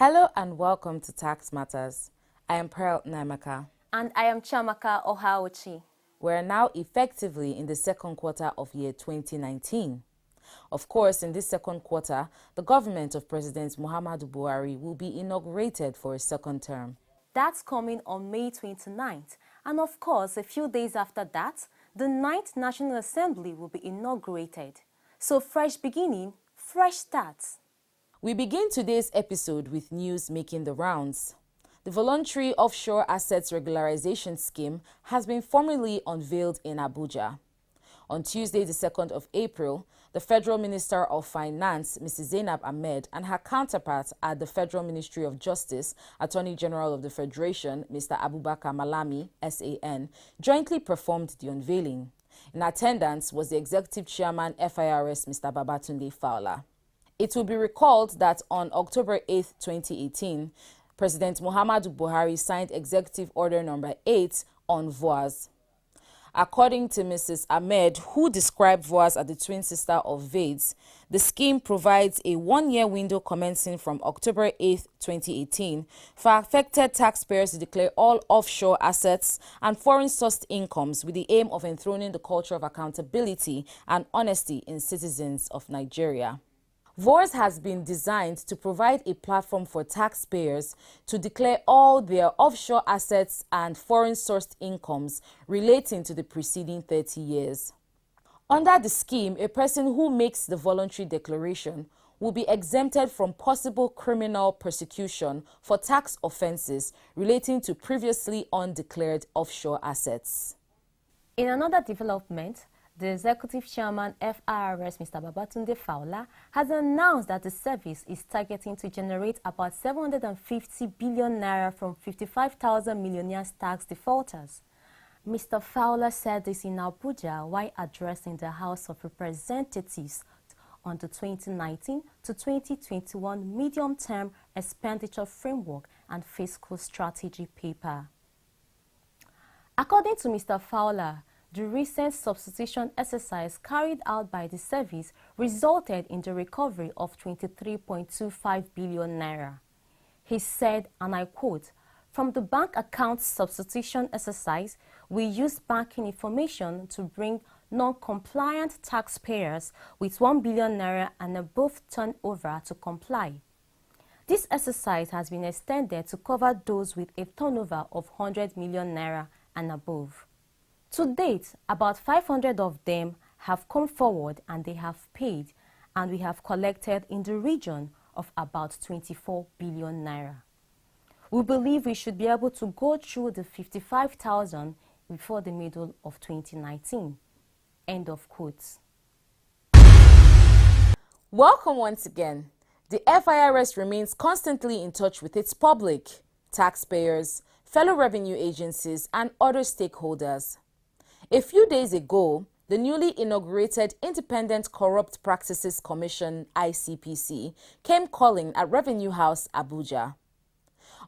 Hello and welcome to Tax Matters. I am Pearl Naimaka. And I am Chiamaka Ohaochi. We are now effectively in the second quarter of year 2019. Of course, in this second quarter, the government of President Muhammadu Buhari will be inaugurated for a second term. That's coming on May 29th. And of course, a few days after that, the 9th National Assembly will be inaugurated. So fresh beginning, fresh starts. We begin today's episode with news making the rounds. The Voluntary Offshore Assets Regularization Scheme has been formally unveiled in Abuja. On Tuesday, the 2nd of April, the Federal Minister of Finance, Mrs. Zainab Ahmed, and her counterpart at the Federal Ministry of Justice, Attorney General of the Federation, Mr. Abubakar Malami, SAN, jointly performed the unveiling. In attendance was the Executive Chairman, FIRS, Mr. Babatunde Fowler. It will be recalled that on October 8, 2018, President Muhammadu Buhari signed Executive Order Number 8 on VOAs. According to Mrs. Ahmed, who described VOAs as the twin sister of VADs, the scheme provides a one-year window commencing from October 8, 2018 for affected taxpayers to declare all offshore assets and foreign-sourced incomes with the aim of enthroning the culture of accountability and honesty in citizens of Nigeria. VOAs has been designed to provide a platform for taxpayers to declare all their offshore assets and foreign-sourced incomes relating to the preceding 30 years. Under the scheme, a person who makes the voluntary declaration will be exempted from possible criminal prosecution for tax offenses relating to previously undeclared offshore assets. In another development, the Executive Chairman FIRS, Mr. Babatunde Fowler, has announced that the service is targeting to generate about 750 billion naira from 55,000 millionaires tax defaulters. Mr. Fowler said this in Abuja while addressing the House of Representatives on the 2019 to 2021 medium-term expenditure framework and fiscal strategy paper. According to Mr. Fowler, the recent substitution exercise carried out by the service resulted in the recovery of 23.25 billion naira. He said, and I quote, "From the bank account substitution exercise, we used banking information to bring non-compliant taxpayers with 1 billion naira and above turnover to comply. This exercise has been extended to cover those with a turnover of 100 million naira and above. To date, about 500 of them have come forward and they have paid, and we have collected in the region of about 24 billion naira. We believe we should be able to go through the 55,000 before the middle of 2019. End of quotes. Welcome once again. The FIRS remains constantly in touch with its public, taxpayers, fellow revenue agencies, and other stakeholders. A few days ago, the newly inaugurated Independent Corrupt Practices Commission, ICPC, came calling at Revenue House, Abuja.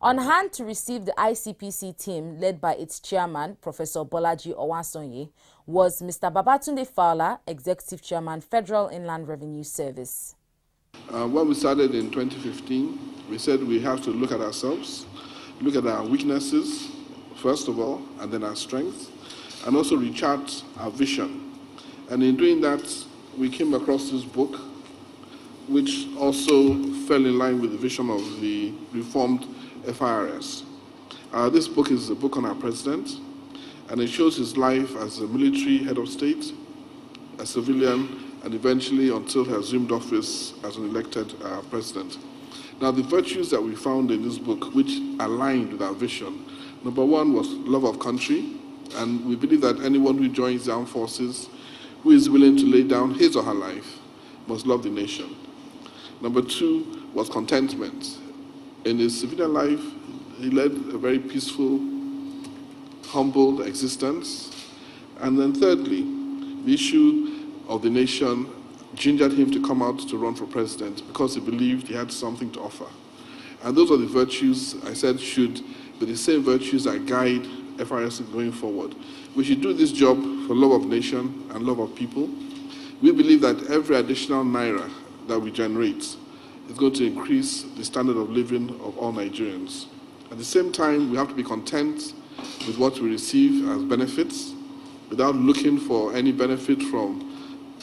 On hand to receive the ICPC team led by its chairman, Professor Bolaji Owansonye, was Mr. Babatunde Fowler, Executive Chairman, Federal Inland Revenue Service. When we started in 2015, we said we have to look at ourselves, look at our weaknesses, first of all, and then our strengths, and also rechart our vision. And in doing that, we came across this book, which also fell in line with the vision of the reformed FIRS. This book is a book on our president, and it shows his life as a military head of state, a civilian, and eventually until he assumed office as an elected president. Now, the virtues that we found in this book, which aligned with our vision, number one was love of country. And we believe that anyone who joins the armed forces, who is willing to lay down his or her life, must love the nation. Number two was contentment. In his civilian life, he led a very peaceful, humble existence. And then thirdly, the issue of the nation gingered him to come out to run for president because he believed he had something to offer. And those are the virtues I said should be the same virtues that guide FIRS going forward. We should do this job for love of nation and love of people. We believe that every additional naira that we generate is going to increase the standard of living of all Nigerians. At the same time, we have to be content with what we receive as benefits without looking for any benefit from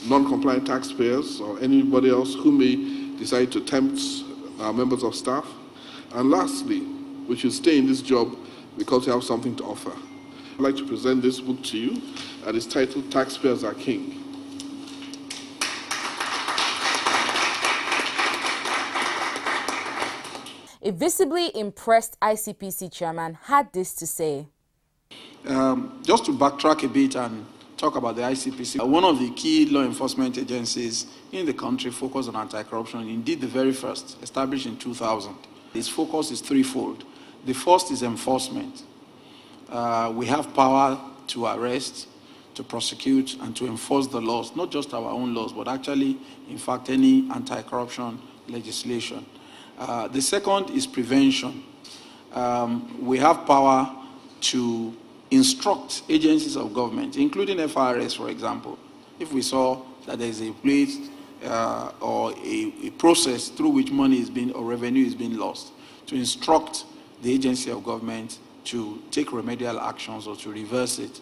non-compliant taxpayers or anybody else who may decide to tempt our members of staff. And lastly, we should stay in this job because we have something to offer. I'd like to present this book to you, and it's titled Taxpayers Are King. A visibly impressed ICPC chairman had this to say. Just to backtrack a bit and talk about the ICPC, one of the key law enforcement agencies in the country focused on anti-corruption, indeed the very first, established in 2000. Its focus is threefold. The first is enforcement. We have power to arrest, to prosecute, and to enforce the laws, not just our own laws, but actually, in fact, any anti-corruption legislation. The second is prevention. We have power to instruct agencies of government, including FRS, for example. If we saw that there is a place or a process through which money is being or revenue is being lost, to instruct the agency of government to take remedial actions or to reverse it.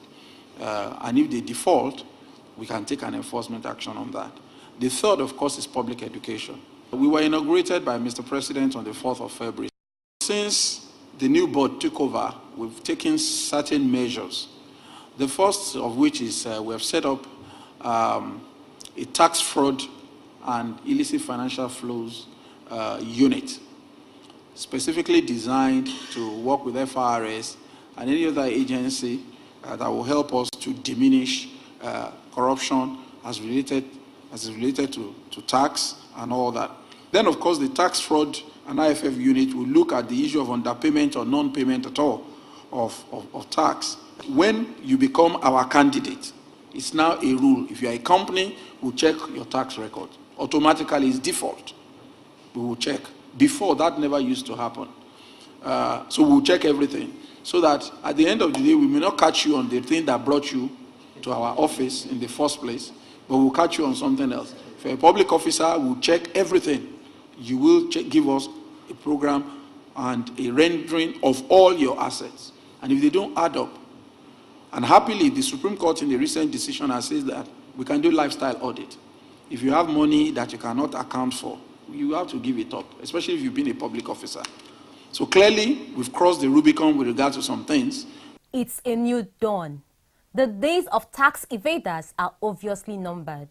And if they default, we can take an enforcement action on that. The third, of course, is public education. We were inaugurated by Mr. President on the 4th of February. Since the new board took over, we've taken certain measures. The first of which is we have set up a tax fraud and illicit financial flows unit, specifically designed to work with FRS and any other agency that will help us to diminish corruption as related to tax and all that. Then, of course, the tax fraud and IFF unit will look at the issue of underpayment or non-payment at all of tax. When you become our candidate, it's now a rule. If you are a company, we'll check your tax record. Automatically, it's default. We will check. Before, that never used to happen. So we'll check everything so that at the end of the day, we may not catch you on the thing that brought you to our office in the first place, but we'll catch you on something else. If you're a public officer, we'll check everything. You will give us a program and a rendering of all your assets. And if they don't add up, and happily, the Supreme Court in the recent decision has said that we can do lifestyle audit. If you have money that you cannot account for, you have to give it up, especially if you've been a public officer. So clearly, we've crossed the Rubicon with regard to some things. It's a new dawn. The days of tax evaders are obviously numbered.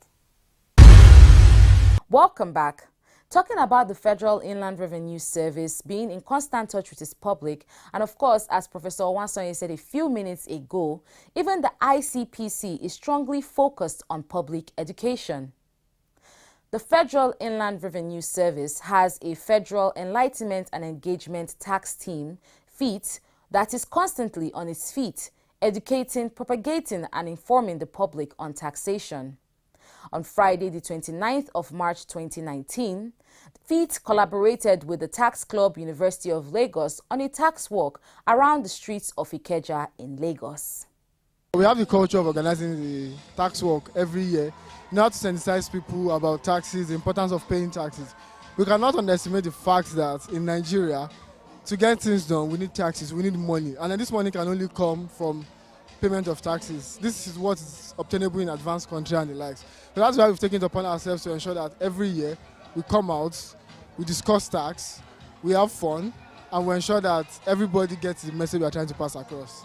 Welcome back. Talking about the Federal Inland Revenue Service being in constant touch with its public, and of course, as Professor Owansonye said a few minutes ago, even the ICPC is strongly focused on public education. The Federal Inland Revenue Service has a Federal Enlightenment and Engagement Tax Team, FEET, that is constantly on its feet, educating, propagating, and informing the public on taxation. On Friday, the 29th of March 2019, FEET collaborated with the Tax Club University of Lagos on a tax walk around the streets of Ikeja in Lagos. We have the culture of organizing the tax walk every year, in order to sensitize people about taxes, the importance of paying taxes. We cannot underestimate the fact that in Nigeria, to get things done, we need taxes, we need money. And then this money can only come from payment of taxes. This is what is obtainable in advanced country and the likes. So that's why we've taken it upon ourselves to ensure that every year we come out, we discuss tax, we have fun, and we ensure that everybody gets the message we are trying to pass across.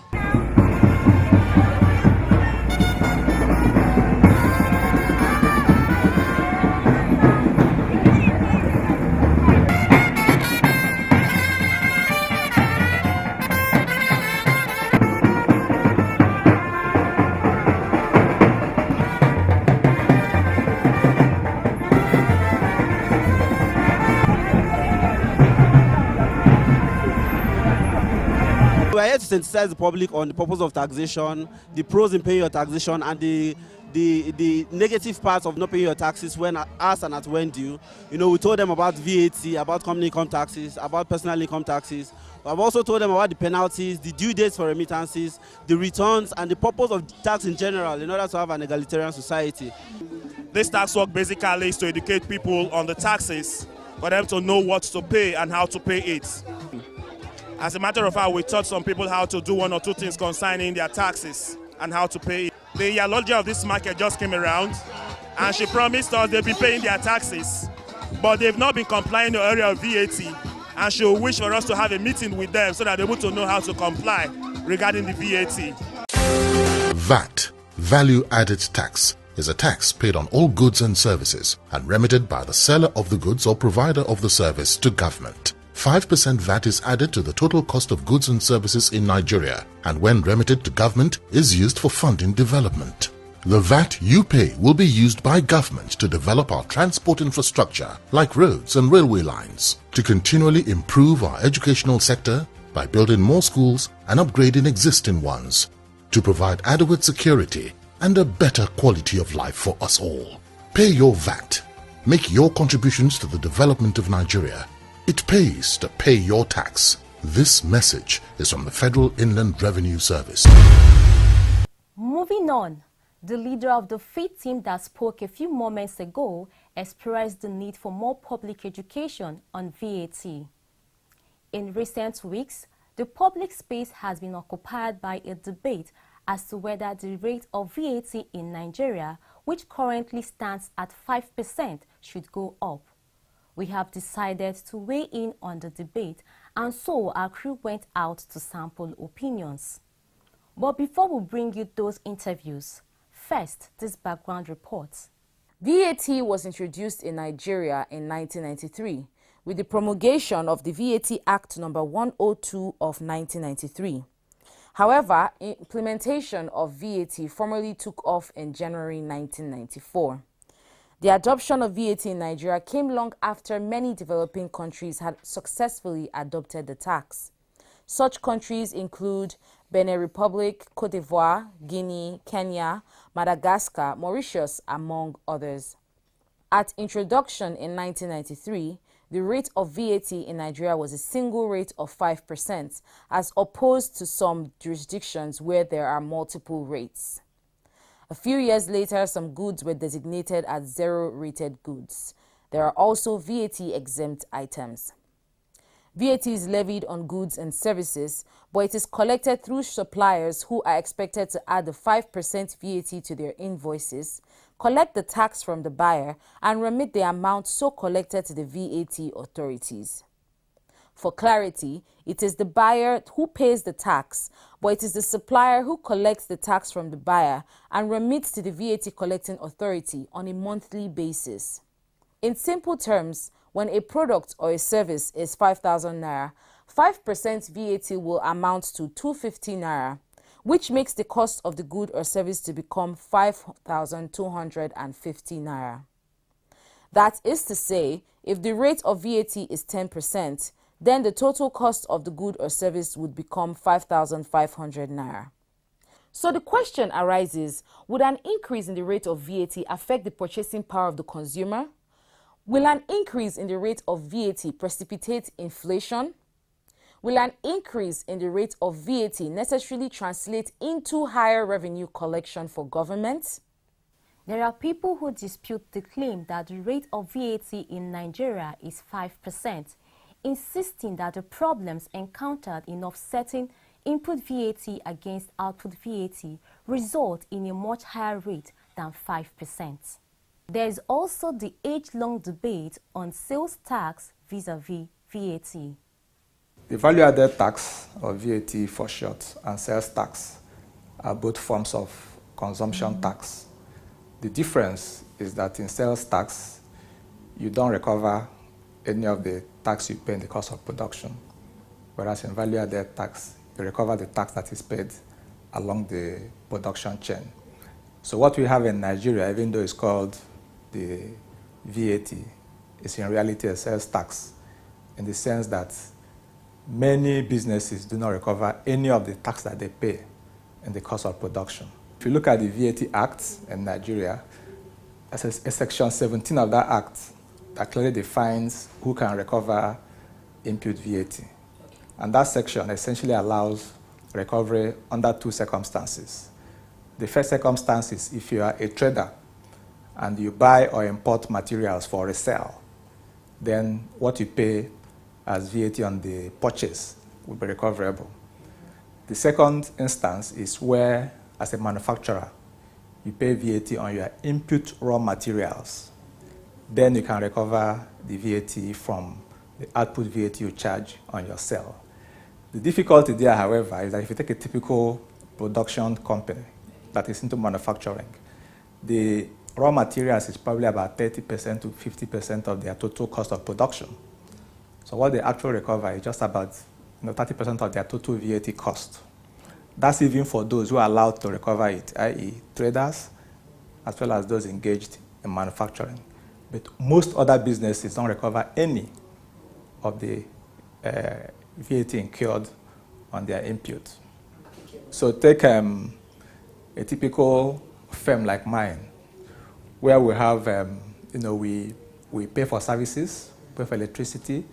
We are here to sensitize the public on the purpose of taxation, the pros in paying your taxation, and the negative parts of not paying your taxes when asked and at when due. You know, we told them about VAT, about company income taxes, about personal income taxes. I've also told them about the penalties, the due dates for remittances, the returns, and the purpose of tax in general in order to have an egalitarian society. This tax work basically is to educate people on the taxes for them to know what to pay and how to pay it. As a matter of fact, we taught some people how to do one or two things concerning their taxes and how to pay it. The ideology of this market just came around, and she promised us they've been paying their taxes, but they've not been complying in the area of VAT, and she will wish for us to have a meeting with them so that they're able to know how to comply regarding the VAT. VAT, Value Added Tax, is a tax paid on all goods and services and remitted by the seller of the goods or provider of the service to government. 5% VAT is added to the total cost of goods and services in Nigeria, and when remitted to government is used for funding development. The VAT you pay will be used by government to develop our transport infrastructure like roads and railway lines, to continually improve our educational sector by building more schools and upgrading existing ones, to provide adequate security and a better quality of life for us all. Pay your VAT. Make your contributions to the development of Nigeria. It pays to pay your tax. This message is from the Federal Inland Revenue Service. Moving on, the leader of the FIT team that spoke a few moments ago expressed the need for more public education on VAT. In recent weeks, the public space has been occupied by a debate as to whether the rate of VAT in Nigeria, which currently stands at 5%, should go up. We have decided to weigh in on the debate, and so our crew went out to sample opinions. But before we bring you those interviews, first, this background report. VAT was introduced in Nigeria in 1993 with the promulgation of the VAT Act No. 102 of 1993. However, implementation of VAT formally took off in January 1994. The adoption of VAT in Nigeria came long after many developing countries had successfully adopted the tax. Such countries include Benin Republic, Cote d'Ivoire, Guinea, Kenya, Madagascar, Mauritius, among others. At introduction in 1993, the rate of VAT in Nigeria was a single rate of 5%, as opposed to some jurisdictions where there are multiple rates. A few years later, some goods were designated as zero-rated goods. There are also VAT-exempt items. VAT is levied on goods and services, but it is collected through suppliers who are expected to add the 5% VAT to their invoices, collect the tax from the buyer, and remit the amount so collected to the VAT authorities. For clarity, it is the buyer who pays the tax, but it is the supplier who collects the tax from the buyer and remits to the VAT collecting authority on a monthly basis. In simple terms, when a product or a service is 5,000 naira, 5% VAT will amount to 250 naira, which makes the cost of the good or service to become 5,250 naira. That is to say, if the rate of VAT is 10%, then the total cost of the good or service would become 5,500 naira. So the question arises, would an increase in the rate of VAT affect the purchasing power of the consumer? Will an increase in the rate of VAT precipitate inflation? Will an increase in the rate of VAT necessarily translate into higher revenue collection for government? There are people who dispute the claim that the rate of VAT in Nigeria is 5%, insisting that the problems encountered in offsetting input VAT against output VAT result in a much higher rate than 5%. There is also the age-long debate on sales tax vis-à-vis VAT. The value-added tax, or VAT for short, and sales tax are both forms of consumption tax. The difference is that in sales tax, you don't recover any of the tax you pay in the cost of production, whereas in value-added tax, you recover the tax that is paid along the production chain. So what we have in Nigeria, even though it's called the VAT, is in reality a sales tax, in the sense that many businesses do not recover any of the tax that they pay in the cost of production. If you look at the VAT Act in Nigeria, there's a section 17 of that act that clearly defines who can recover input VAT. And that section essentially allows recovery under two circumstances. The first circumstance is if you are a trader and you buy or import materials for resale, then what you pay as VAT on the purchase will be recoverable. The second instance is where, as a manufacturer, you pay VAT on your input raw materials. Then you can recover the VAT from the output VAT you charge on your sale. The difficulty there, however, is that if you take a typical production company that is into manufacturing, the raw materials is probably about 30% to 50% of their total cost of production. So what they actually recover is just about 30% of their total VAT cost. That's even for those who are allowed to recover it, i.e. traders, as well as those engaged in manufacturing. But most other businesses don't recover any of the VAT incurred on their input. So take a typical firm like mine, where we have, we pay for services, pay for electricity,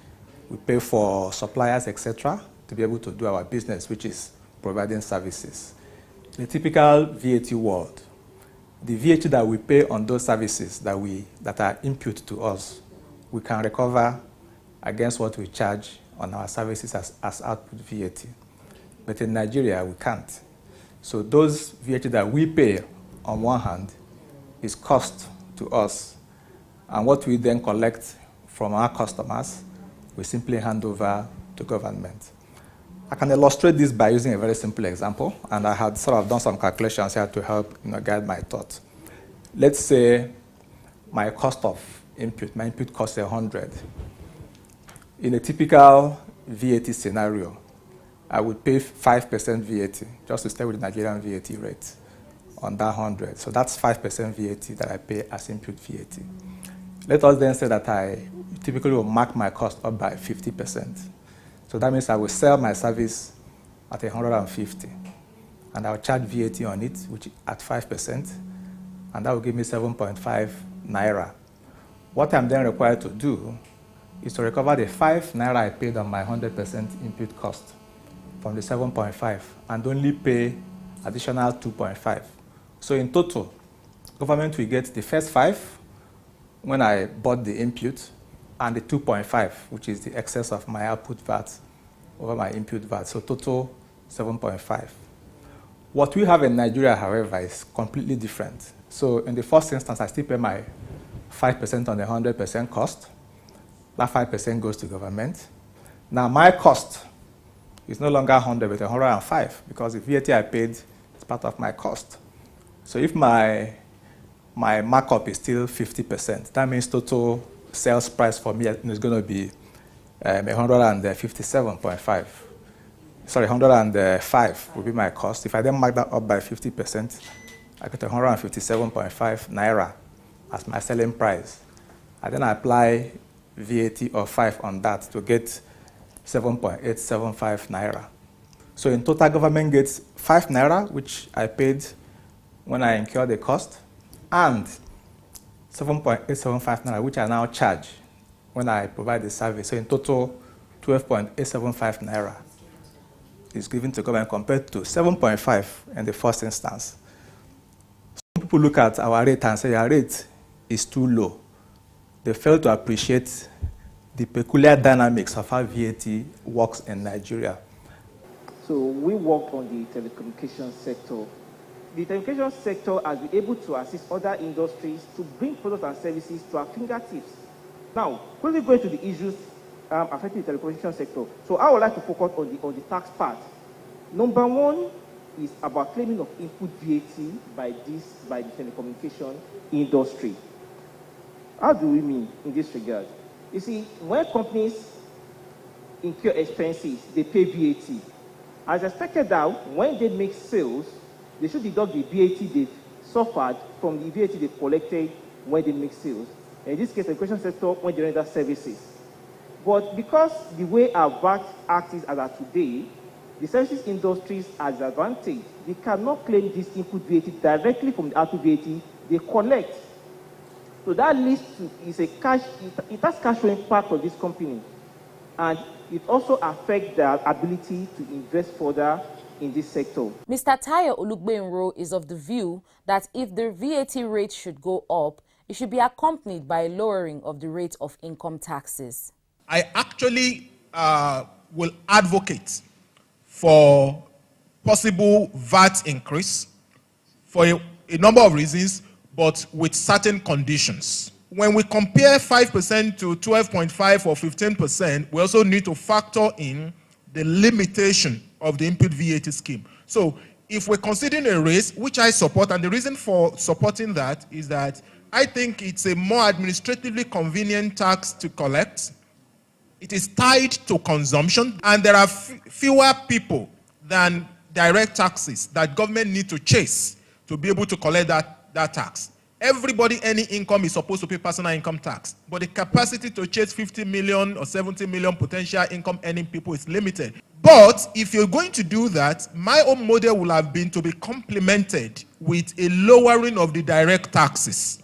we pay for suppliers, etc., to be able to do our business, which is providing services. In the typical VAT world, the VAT that we pay on those services that are input to us, we can recover against what we charge on our services as output VAT. But in Nigeria, we can't. So those VAT that we pay, on one hand, is cost to us. And what we then collect from our customers, we simply hand over to government. I can illustrate this by using a very simple example, and I had sort of done some calculations here to help guide my thoughts. Let's say my cost of input, my input costs 100. In a typical VAT scenario, I would pay 5% VAT, just to stay with the Nigerian VAT rate, on that 100. So that's 5% VAT that I pay as input VAT. Let us then say that I typically will mark my cost up by 50%. So that means I will sell my service at 150, and I will charge VAT on it, which at 5%, and that will give me 7.5 naira. What I'm then required to do is to recover the 5 naira I paid on my 100% input cost from the 7.5 and only pay additional 2.5. So in total, government will get the first 5 when I bought the input, and the 2.5, which is the excess of my output VAT over my input VAT. So total 7.5. What we have in Nigeria, however, is completely different. So in the first instance, I still pay my 5% on the 100% cost. That 5% goes to government. Now my cost is no longer 100, but 105, because the VAT I paid is part of my cost. So if my markup is still 50%, that means total sales price for me is going to be 157.5. Sorry, 105 will be my cost. If I then mark that up by 50%, I get 157.5 naira as my selling price. I then apply VAT of 5 on that to get 7.875 naira. So in total, government gets 5 naira, which I paid when I incurred the cost, and 7.875 naira, which I now charge when I provide the service. So in total, 12.875 naira is given to government compared to 7.5 in the first instance. Some people look at our rate and say our rate is too low. They fail to appreciate the peculiar dynamics of how VAT works in Nigeria. So we work on the telecommunications sector. The telecommunications sector has been able to assist other industries to bring products and services to our fingertips. Now, quickly going to the issues affecting the telecommunications sector. So I would like to focus on the tax part. Number one is about claiming of input VAT by the telecommunication industry. How do we mean in this regard? You see, when companies incur expenses, they pay VAT. As expected now, when they make sales, they should deduct the VAT they've suffered from the VAT they've collected when they make sales. In this case, the education sector, when they render services. But because the way our VAT Act is as of today, the services industries are disadvantaged. They cannot claim this input VAT directly from the output VAT they collect. So that leads to it has cash flow impact of this company, and it also affects their ability to invest further in this sector. Mr. Tayo Olugbenro is of the view that if the VAT rate should go up, it should be accompanied by a lowering of the rate of income taxes. I actually will advocate for possible VAT increase for a number of reasons, but with certain conditions. When we compare 5% to 12.5 or 15%, we also need to factor in the limitation of the input VAT scheme. So if we're considering a raise, which I support, and the reason for supporting that is that I think it's a more administratively convenient tax to collect. It is tied to consumption, and there are fewer people than direct taxes that government need to chase to be able to collect that tax. Everybody, any income is supposed to pay personal income tax, but the capacity to chase 50 million or 70 million potential income earning people is limited. But if you're going to do that, my own model will have been to be complemented with a lowering of the direct taxes.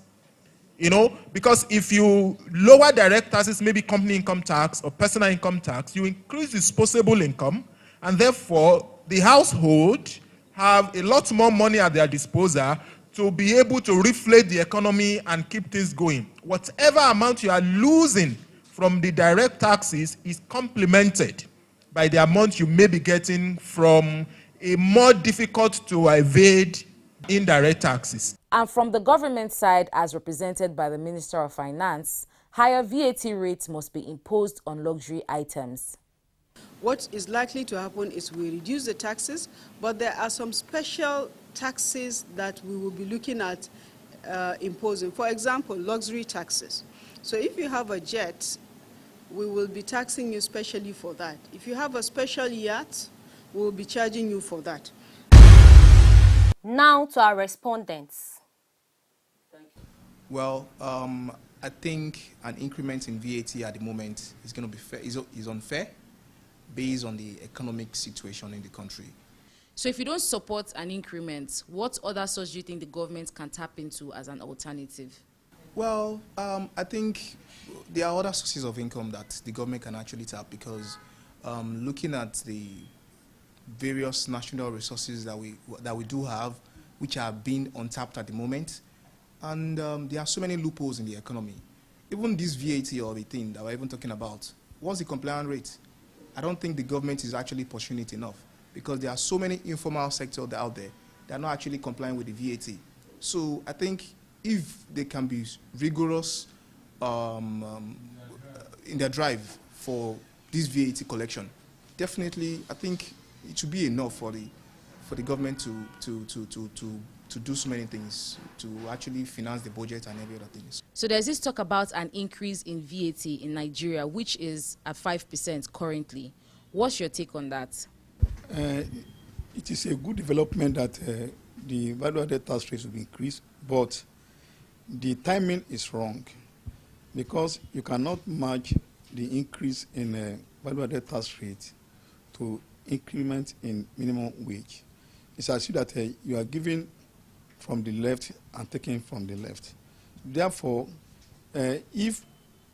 You know, because if you lower direct taxes, maybe company income tax or personal income tax, you increase disposable income, and therefore the household have a lot more money at their disposal to be able to reflate the economy and keep things going. Whatever amount you are losing from the direct taxes is complemented by the amount you may be getting from a more difficult to evade indirect taxes. And from the government side, as represented by the Minister of Finance, higher VAT rates must be imposed on luxury items. What is likely to happen is we reduce the taxes, but there are some special taxes that we will be looking at imposing. For example, luxury taxes. So if you have a jet, we will be taxing you specially for that. If you have a special yacht, we will be charging you for that. Now to our respondents. Well, I think an increment in VAT at the moment is going to be fair, is unfair based on the economic situation in the country. So if you don't support an increment, what other source do you think the government can tap into as an alternative? Well, I think there are other sources of income that the government can actually tap, because looking at the various national resources that we do have, which are being untapped at the moment, and there are so many loopholes in the economy. Even this VAT or the thing that we're even talking about, what's the compliance rate? I don't think the government is actually pursuing it enough, because there are so many informal sectors out there that are not actually complying with the VAT. So I think if they can be rigorous in their drive for this VAT collection, definitely I think it should be enough for the government to do so many things, to actually finance the budget and every other things. So there's this talk about an increase in VAT in Nigeria, which is at 5% currently. What's your take on that? It is a good development that the value-added tax rates will be increased, but the timing is wrong, because you cannot match the increase in value-added tax rate to increment in minimum wage. It's as if that you are giving from the left and taking from the left. Therefore, if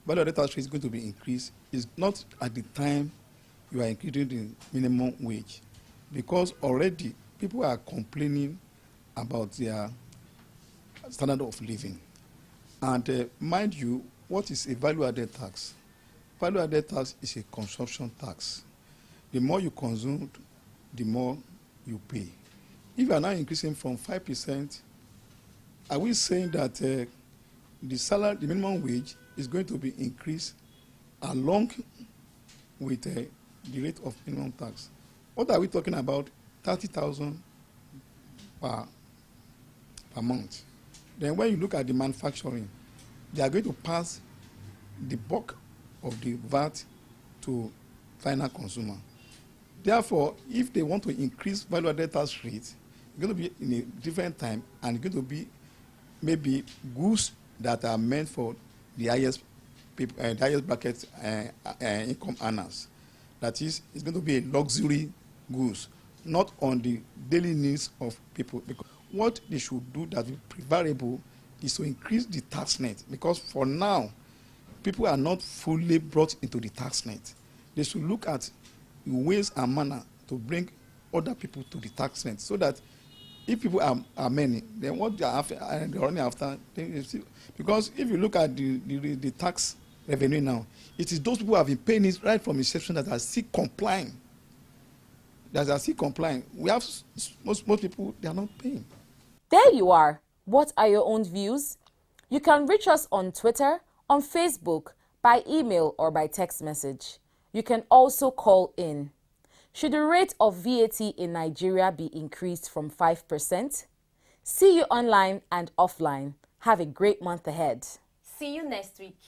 value-added tax rate is going to be increased, it's not at the time you are increasing the minimum wage, because already people are complaining about their standard of living. And mind you, what is a value-added tax? Value-added tax is a consumption tax. The more you consume, the more you pay. If you are now increasing from 5%, are we saying that the minimum wage is going to be increased along with the rate of minimum tax? What are we talking about? 30,000 per month. Then when you look at the manufacturing, they are going to pass the bulk of the VAT to final consumer. Therefore, if they want to increase value-added tax rate, it's going to be in a different time, and it's going to be maybe goods that are meant for the highest people, the highest bracket income earners. That is, it's going to be a luxury goods, not on the daily needs of people. Because what they should do that is preferable is to increase the tax net, because for now, people are not fully brought into the tax net. They should look at ways and manner to bring other people to the tax net, so that if people are many, then what they are after, and they're running after, because if you look at the tax revenue now, it is those people who have been paying it right from inception that are still complying. We have most people, they are not paying. There you are. What are your own views? You can reach us on Twitter, on Facebook, by email or by text message. You can also call in. Should the rate of VAT in Nigeria be increased from 5%? See you online and offline. Have a great month ahead. See you next week.